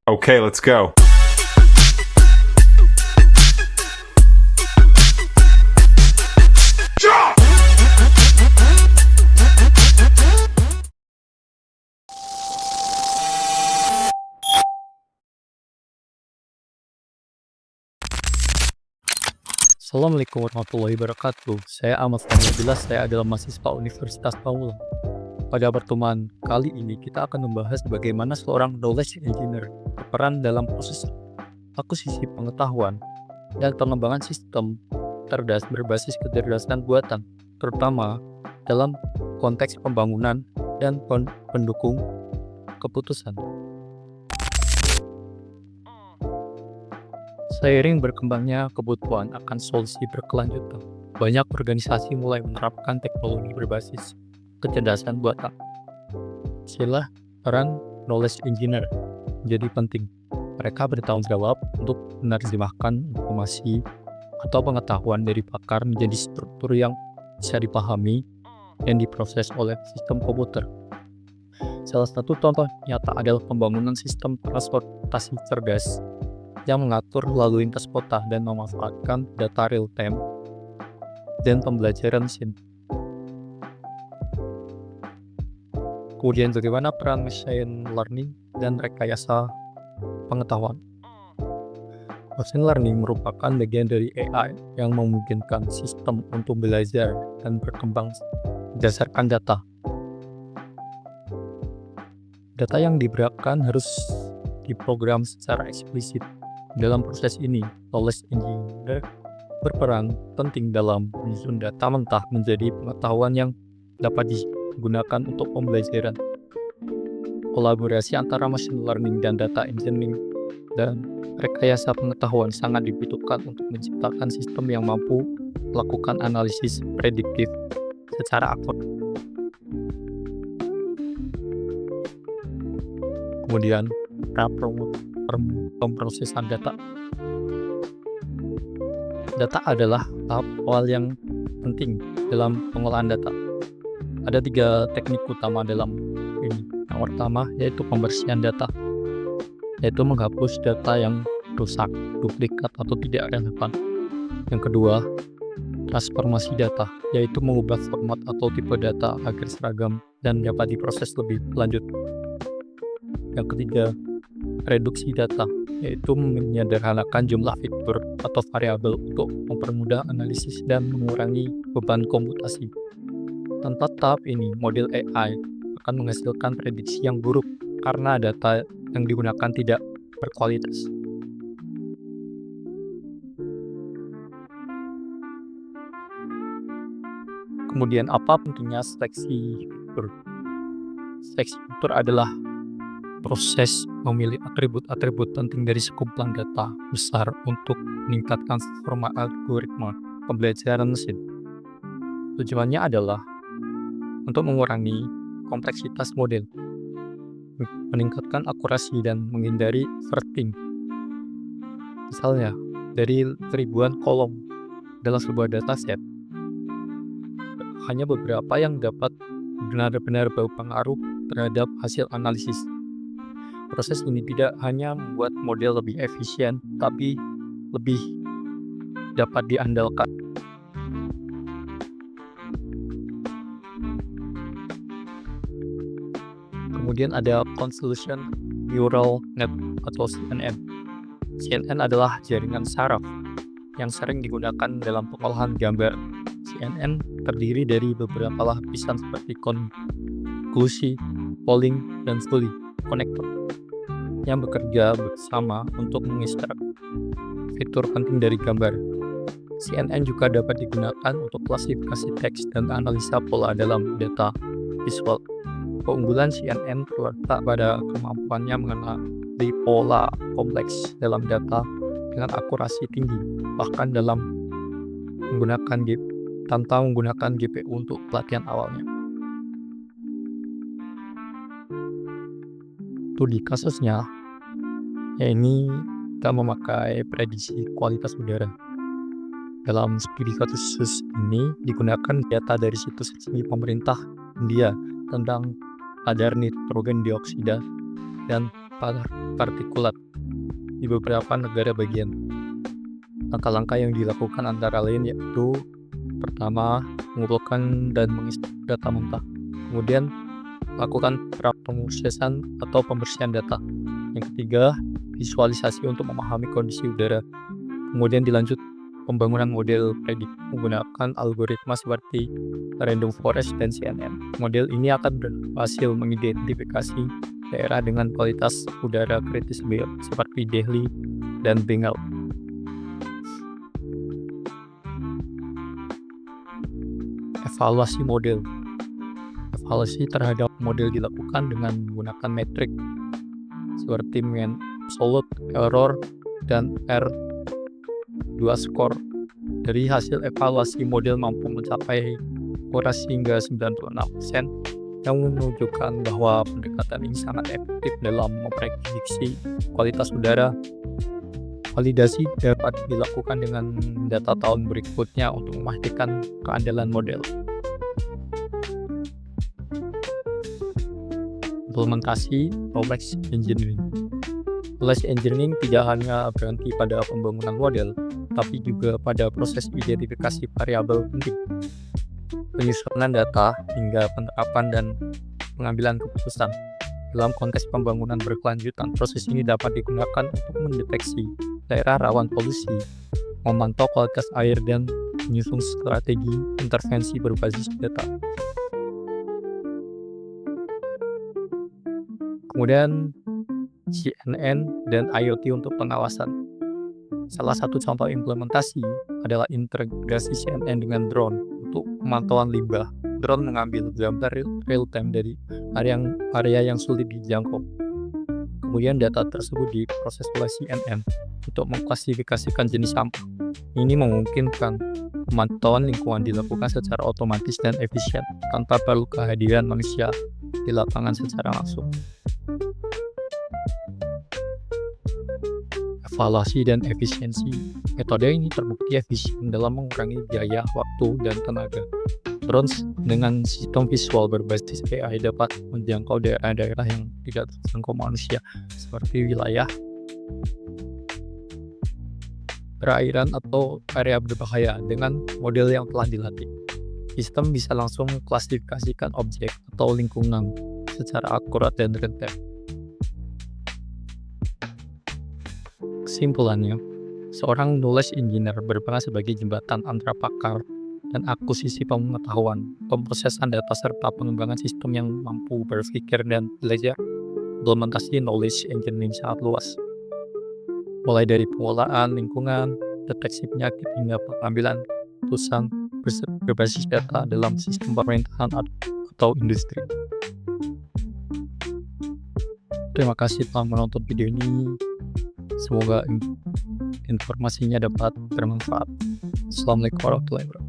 Okay, let's go. Assalamualaikum warahmatullahi wabarakatuh. Saya Ahmad Fani Nabila, saya adalah mahasiswa Universitas Pamulang. Pada pertemuan kali ini kita akan membahas bagaimana seorang knowledge engineer berperan dalam proses akuisisi pengetahuan dan pengembangan sistem cerdas berbasis kecerdasan buatan, terutama dalam konteks pembangunan dan pendukung keputusan. Seiring berkembangnya kebutuhan akan solusi berkelanjutan, banyak organisasi mulai menerapkan teknologi berbasis kecerdasan buatan. Istilah peran knowledge engineer menjadi penting. Mereka bertanggung jawab untuk menerjemahkan informasi atau pengetahuan dari pakar menjadi struktur yang bisa dipahami dan diproses oleh sistem komputer. Salah satu contoh nyata adalah pembangunan sistem transportasi cerdas yang mengatur lalu lintas kota dan memanfaatkan data real-time dan pembelajaran mesin. Kemudian bagaimana peran machine learning dan rekayasa pengetahuan? Machine learning merupakan bagian dari AI yang memungkinkan sistem untuk belajar dan berkembang berdasarkan data. Data yang diberikan harus diprogram secara eksplisit. Dalam proses ini, knowledge engineer berperan penting dalam menyusun data mentah menjadi pengetahuan yang dapat digunakan untuk pembelajaran. Kolaborasi antara machine learning dan data engineering dan rekayasa pengetahuan sangat dibutuhkan untuk menciptakan sistem yang mampu melakukan analisis prediktif secara akurat. Kemudian, pemrosesan data. Data adalah tahap awal yang penting dalam pengolahan data. Ada 3 teknik utama dalam ini. Yang pertama yaitu pembersihan data, yaitu menghapus data yang rusak, duplikat atau tidak relevan. Yang kedua, transformasi data, yaitu mengubah format atau tipe data agar seragam dan dapat diproses lebih lanjut. Yang ketiga, reduksi data, yaitu menyederhanakan jumlah fitur atau variabel untuk mempermudah analisis dan mengurangi beban komputasi. Tanpa tahap ini, model AI akan menghasilkan prediksi yang buruk karena data yang digunakan tidak berkualitas. Kemudian apa pentingnya seleksi fitur? Seleksi fitur adalah proses memilih atribut-atribut penting dari sekumpulan data besar untuk meningkatkan performa algoritma pembelajaran mesin. Tujuannya adalah untuk mengurangi kompleksitas model, meningkatkan akurasi dan menghindari overfitting. Misalnya, dari ribuan kolom dalam sebuah dataset, hanya beberapa yang dapat benar-benar berpengaruh terhadap hasil analisis. Proses ini tidak hanya membuat model lebih efisien, tapi lebih dapat diandalkan. Kemudian ada Convolution Neural Net atau CNN. CNN adalah jaringan saraf yang sering digunakan dalam pengolahan gambar. CNN terdiri dari beberapa lapisan seperti konklusi, polling, dan fully connected yang bekerja bersama untuk mengekstrak fitur penting dari gambar. CNN juga dapat digunakan untuk klasifikasi teks dan analisa pola dalam data visual. Keunggulan CNN terletak pada kemampuannya mengenali pola kompleks dalam data dengan akurasi tinggi, bahkan tanpa menggunakan GPU untuk pelatihan awalnya. Studi kasusnya, ini kita memakai prediksi kualitas udara. Dalam studi kasus ini digunakan data dari situs resmi pemerintah India tentang kadar nitrogen dioksida dan partikulat di beberapa negara bagian. Langkah-langkah yang dilakukan antara lain yaitu pertama, mengumpulkan dan mengisi data mentah. Kemudian, lakukan praproses atau pembersihan data. Yang ketiga, visualisasi untuk memahami kondisi udara. Kemudian dilanjut pembangunan model predik menggunakan algoritma seperti random forest dan CNN. Model ini akan berhasil mengidentifikasi daerah dengan kualitas udara kritis seperti Delhi dan Bengal. Evaluasi model. Evaluasi terhadap model dilakukan dengan menggunakan metrik seperti mean absolute error dan R2 score. Dari hasil evaluasi model mampu mencapai akurasi hingga 96% yang menunjukkan bahwa pendekatan ini sangat efektif dalam memprediksi kualitas udara. Validasi dapat dilakukan dengan data tahun berikutnya untuk memastikan keandalan model. Implementasi knowledge engineering. Knowledge engineering tidak hanya berhenti pada pembangunan model, tapi juga pada proses identifikasi variabel penting, penyusunan data, hingga penerapan dan pengambilan keputusan. Dalam konteks pembangunan berkelanjutan, proses ini dapat digunakan untuk mendeteksi daerah rawan polusi, memantau kualitas air, dan menyusun strategi intervensi berbasis data. Kemudian CNN dan IoT untuk pengawasan. Salah satu contoh implementasi adalah integrasi CNN dengan drone untuk pemantauan limbah. Drone mengambil gambar real-time dari area yang sulit dijangkau. Kemudian data tersebut diproses oleh CNN untuk mengklasifikasikan jenis sampah. Ini memungkinkan pemantauan lingkungan dilakukan secara otomatis dan efisien tanpa perlu kehadiran manusia di lapangan secara langsung. Evaluasi dan efisiensi. Metode ini terbukti efisien dalam mengurangi biaya, waktu, dan tenaga. Drones dengan sistem visual berbasis AI dapat menjangkau daerah-daerah yang tidak terjangkau manusia, seperti wilayah perairan atau area berbahaya. Dengan model yang telah dilatih, sistem bisa langsung mengklasifikasikan objek atau lingkungan secara akurat dan rentan. Kesimpulannya, seorang knowledge engineer berperan sebagai jembatan antara pakar dan akuisisi pengetahuan, pemrosesan data, serta pengembangan sistem yang mampu berpikir dan belajar. Implementasi knowledge engineering sangat luas, mulai dari pengelolaan lingkungan, deteksi penyakit, hingga pengambilan keputusan berbasis data dalam sistem pemerintahan atau industri. Terima kasih telah menonton video ini. Semoga informasinya dapat bermanfaat. Assalamualaikum warahmatullahi wabarakatuh.